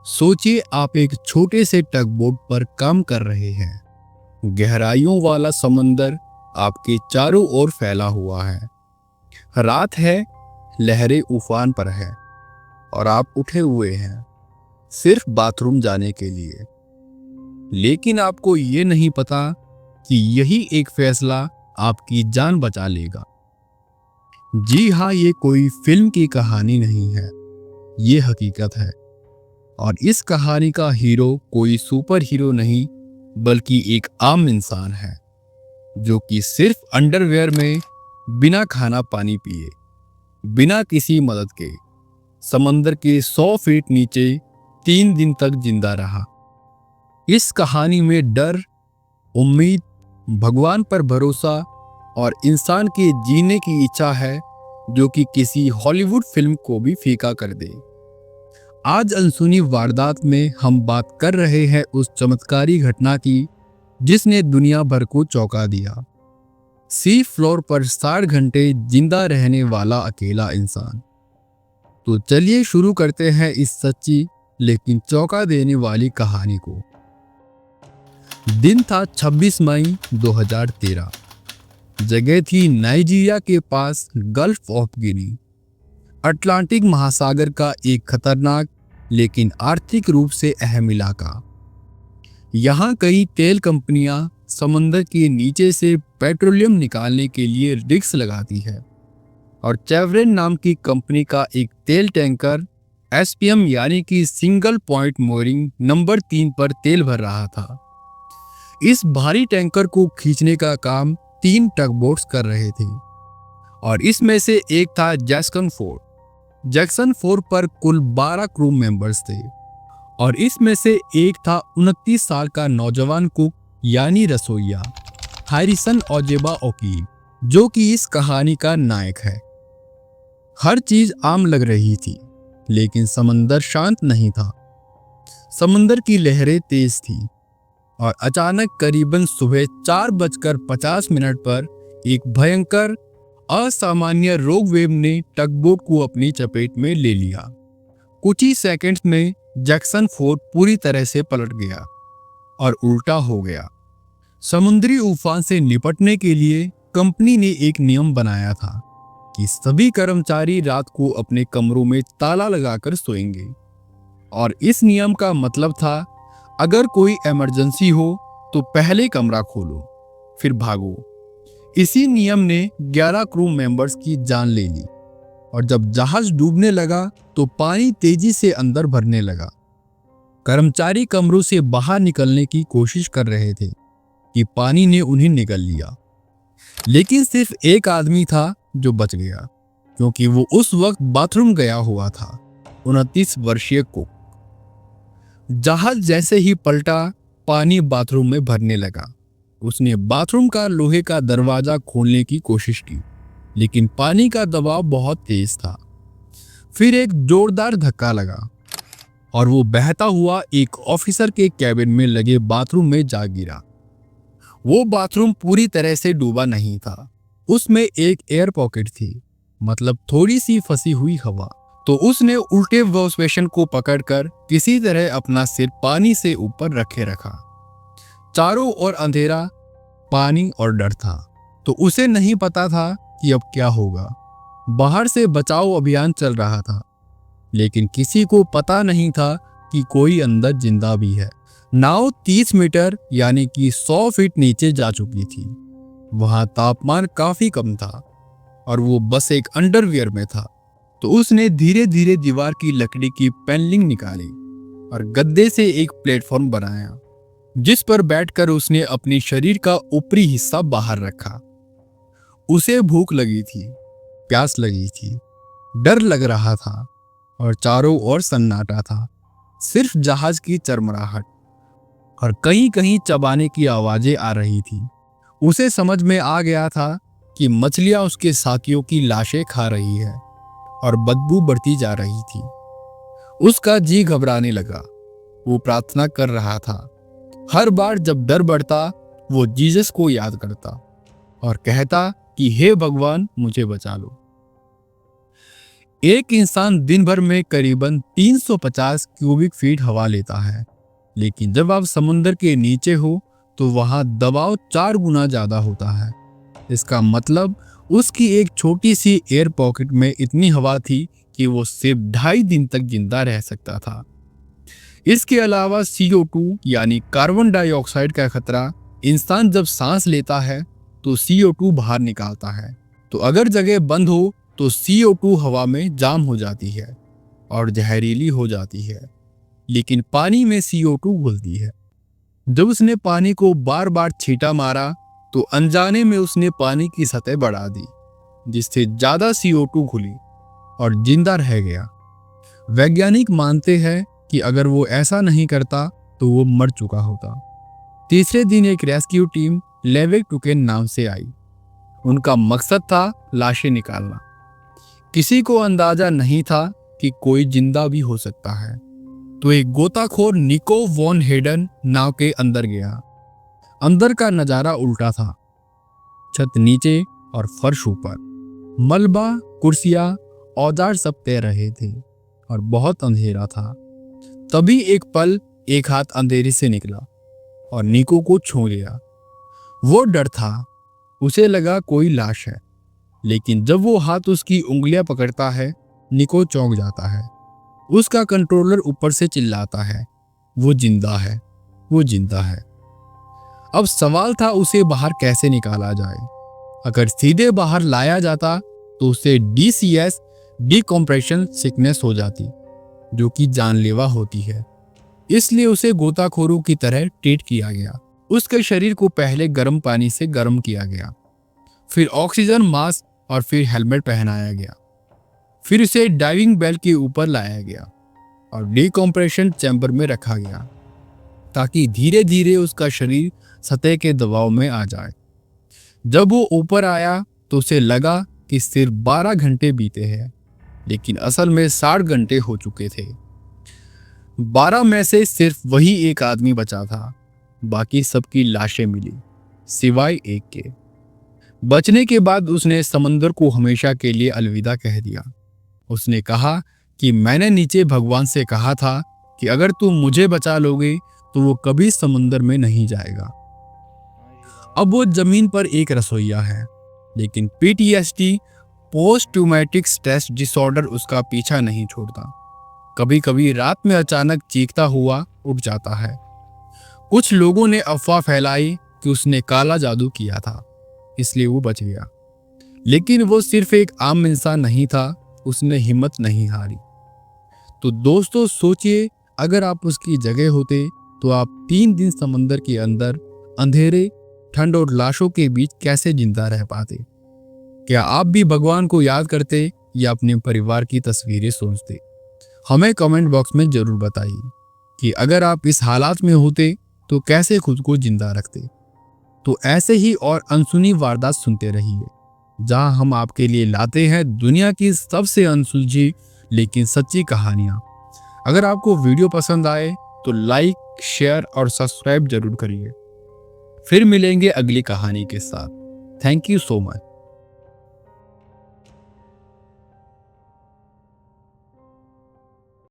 सोचिए आप एक छोटे से टग बोट पर काम कर रहे हैं। गहराइयों वाला समंदर आपके चारों ओर फैला हुआ है। रात है, लहरें उफान पर है और आप उठे हुए हैं सिर्फ बाथरूम जाने के लिए। लेकिन आपको ये नहीं पता कि यही एक फैसला आपकी जान बचा लेगा। जी हाँ, ये कोई फिल्म की कहानी नहीं है, ये हकीकत है। और इस कहानी का हीरो कोई सुपर हीरो नहीं, बल्कि एक आम इंसान है जो कि सिर्फ अंडरवेयर में बिना खाना पानी पिए, बिना किसी मदद के समंदर के 100 फीट नीचे 3 दिन तक जिंदा रहा। इस कहानी में डर, उम्मीद, भगवान पर भरोसा और इंसान के जीने की इच्छा है जो कि किसी हॉलीवुड फिल्म को भी फीका कर दे। आज अनसुनी वारदात में हम बात कर रहे हैं उस चमत्कारी घटना की जिसने दुनिया भर को चौंका दिया। सी फ्लोर पर 60 घंटे जिंदा रहने वाला अकेला इंसान। तो चलिए शुरू करते हैं इस सच्ची लेकिन चौंका देने वाली कहानी को। दिन था 26 मई 2013। जगह थी नाइजीरिया के पास गल्फ ऑफ गिनी। अटलांटिक महासागर का एक खतरनाक लेकिन आर्थिक रूप से अहम इलाका। यहाँ कई तेल कंपनियां समंदर के नीचे से पेट्रोलियम निकालने के लिए रिग्स लगाती है और चेवरन नाम की कंपनी का एक तेल टैंकर एसपीएम यानी कि सिंगल पॉइंट मोरिंग नंबर 3 पर तेल भर रहा था। इस भारी टैंकर को खींचने का काम 3 टगबोट्स कर रहे थे और इसमें से एक था जैक्सन 4। जैक्सन 4 पर कुल 12 क्रू मेंबर्स थे और इसमें से एक था 29 साल का नौजवान कुक यानी रसोइया हैरिसन ओजेबा ओकी, जो कि इस कहानी का नायक है। हर चीज आम लग रही थी, लेकिन समंदर शांत नहीं था। समंदर की लहरें तेज थी और अचानक करीबन सुबह 4:50 पर एक भयंकर असामान्य रोग वेव ने टगबोट को अपनी चपेट में ले लिया। कुछ ही सेकंड्स में जैक्सन 4 पूरी तरह से पलट गया और उल्टा हो गया। समुद्री उफान से निपटने के लिए कंपनी ने एक नियम बनाया था कि सभी कर्मचारी रात को अपने कमरों में ताला लगाकर सोएंगे और इस नियम का मतलब था अगर कोई इमरजेंसी हो तो पहले कमरा खोलो फिर भागो। इसी नियम ने 11 क्रू मेंबर्स की जान ले ली और जब जहाज डूबने लगा तो पानी तेजी से अंदर भरने लगा। कर्मचारी कमरों से बाहर निकलने की कोशिश कर रहे थे कि पानी ने उन्हें निगल लिया, लेकिन सिर्फ एक आदमी था जो बच गया क्योंकि वो उस वक्त बाथरूम गया हुआ था, 29 वर्षीय कुक। जहाज जैसे ही पलटा, पानी बाथरूम में भरने लगा। उसने बाथरूम का लोहे का दरवाजा खोलने की कोशिश की, लेकिन पानी का दबाव बहुत तेज था। फिर एक जोरदार धक्का लगा और वो बहता हुआ एक ऑफिसर के कैबिन में लगे बाथरूम में जा गिरा। वो बाथरूम पूरी तरह से डूबा नहीं था, उसमें एक एयर पॉकेट थी, मतलब थोड़ी सी फंसी हुई हवा। तो उसने उल्टे वॉशबेसिन को पकड़कर किसी तरह अपना सिर पानी से ऊपर रखे रखा। चारों ओर अंधेरा, पानी और डर था, तो उसे नहीं पता था कि अब क्या होगा। बाहर से बचाव अभियान चल रहा था, लेकिन किसी को पता नहीं था कि कोई अंदर जिंदा भी है। नाव 30 मीटर यानी कि 100 फीट नीचे जा चुकी थी। वहां तापमान काफी कम था और वो बस एक अंडरवियर में था। तो उसने धीरे धीरे दीवार की लकड़ी की पैनलिंग निकाली और गद्दे से एक प्लेटफॉर्म बनाया, जिस पर बैठकर उसने अपने शरीर का ऊपरी हिस्सा बाहर रखा। उसे भूख लगी थी, प्यास लगी थी, डर लग रहा था और चारों ओर सन्नाटा था, सिर्फ जहाज की चरमराहट और कहीं कहीं चबाने की आवाजें आ रही थी। उसे समझ में आ गया था कि मछलियां उसके साथियों की लाशें खा रही है और बदबू बढ़ती जा रही थी। उसका जी घबराने लगा। वो प्रार्थना कर रहा था। हर बार जब डर बढ़ता, वो जीसस को याद करता और कहता कि हे भगवान, मुझे बचा लो। एक इंसान दिन भर में करीबन 350 क्यूबिक फीट हवा लेता है, लेकिन जब आप समुद्र के नीचे हो तो वहां दबाव 4 गुना ज्यादा होता है। इसका मतलब उसकी एक छोटी सी एयर पॉकेट में इतनी हवा थी कि वो सिर्फ 2.5 दिन तक जिंदा रह सकता था। इसके अलावा CO2 यानी कार्बन डाइऑक्साइड का खतरा, इंसान जब सांस लेता है तो CO2 बाहर निकालता है, तो अगर जगह बंद हो तो CO2 हवा में जाम हो जाती है और जहरीली हो जाती है, लेकिन पानी में CO2 घुलती है। जब उसने पानी को बार बार छींटा मारा तो अनजाने में उसने पानी की सतह बढ़ा दी, जिससे ज्यादा CO2 घुली और जिंदा रह गया। वैज्ञानिक मानते हैं कि अगर वो ऐसा नहीं करता तो वो मर चुका होता। तीसरे दिन एक रेस्क्यू टीम लेवेक टुकेन नाम से आई। उनका मकसद था लाशें निकालना। किसी को अंदाजा नहीं था कि कोई जिंदा भी हो सकता है, तो एक गोताखोर निको वॉन हेडन नाव के अंदर गया। अंदर का नजारा उल्टा था, छत नीचे और फर्श ऊपर, मलबा, कुर्सियां, औजार सब तैर रहे थे और बहुत अंधेरा था। तभी एक पल एक हाथ अंधेरे से निकला और निको को छू लिया। वो डर था, उसे लगा कोई लाश है, लेकिन जब वो हाथ उसकी उंगलियां पकड़ता है, निको चौंक जाता है। उसका कंट्रोलर ऊपर से चिल्लाता है, वो जिंदा है, वो जिंदा है। अब सवाल था उसे बाहर कैसे निकाला जाए। अगर सीधे बाहर लाया जाता तो उसे DCS, डिकम्प्रेशन सिकनेस हो जाती, जो कि जानलेवा होती है। इसलिए उसे गोताखोरों की तरह ट्रीट किया गया। उसके शरीर को पहले गर्म पानी से गर्म किया गया, फिर ऑक्सीजन मास्क और फिर हेलमेट पहनाया गया। फिर उसे डाइविंग बेल के ऊपर लाया गया और डिकम्प्रेशन चैम्बर में रखा गया, ताकि धीरे धीरे उसका शरीर सतह के दबाव में आ जाए। जब वो ऊपर आया तो उसे लगा कि सिर्फ 12 घंटे बीते हैं, लेकिन असल में 60 घंटे हो चुके थे। 12 में से सिर्फ वही एक आदमी बचा था। बाकी सबकी लाशें मिली, सिवाय एक के। बचने के बाद उसने समंदर को हमेशा के लिए अलविदा कह दिया। उसने कहा कि मैंने नीचे भगवान से कहा था कि अगर तुम मुझे बचा लोगे तो वो कभी समंदर में नहीं जाएगा। अब वो जमीन पर एक रसोइया है, लेकिन PTSD, post traumatic stress disorder, उसका पीछा नहीं छोड़ता। कभी कभी रात में अचानक चीखता हुआ उठ जाता है। कुछ लोगों ने अफवाह फैलाई कि उसने काला जादू किया था, इसलिए वो बच गया। लेकिन वो सिर्फ एक आम इंसान नहीं था, उसने हिम्मत नहीं हारी। तो दोस्तों सोचिए, अगर आप उसकी जगह होते तो आप 3 दिन समंदर के अंदर अंधेरे, ठंड और लाशों के बीच कैसे जिंदा रह पाते? क्या आप भी भगवान को याद करते या अपने परिवार की तस्वीरें सोचते? हमें कमेंट बॉक्स में जरूर बताइए कि अगर आप इस हालात में होते तो कैसे खुद को जिंदा रखते। तो ऐसे ही और अनसुनी वारदात सुनते रहिए, जहां हम आपके लिए लाते हैं दुनिया की सबसे अनसुलझी लेकिन सच्ची कहानियां। अगर आपको वीडियो पसंद आए तो लाइक, शेयर और सब्सक्राइब जरूर करिए। फिर मिलेंगे अगली कहानी के साथ। Thank you so much.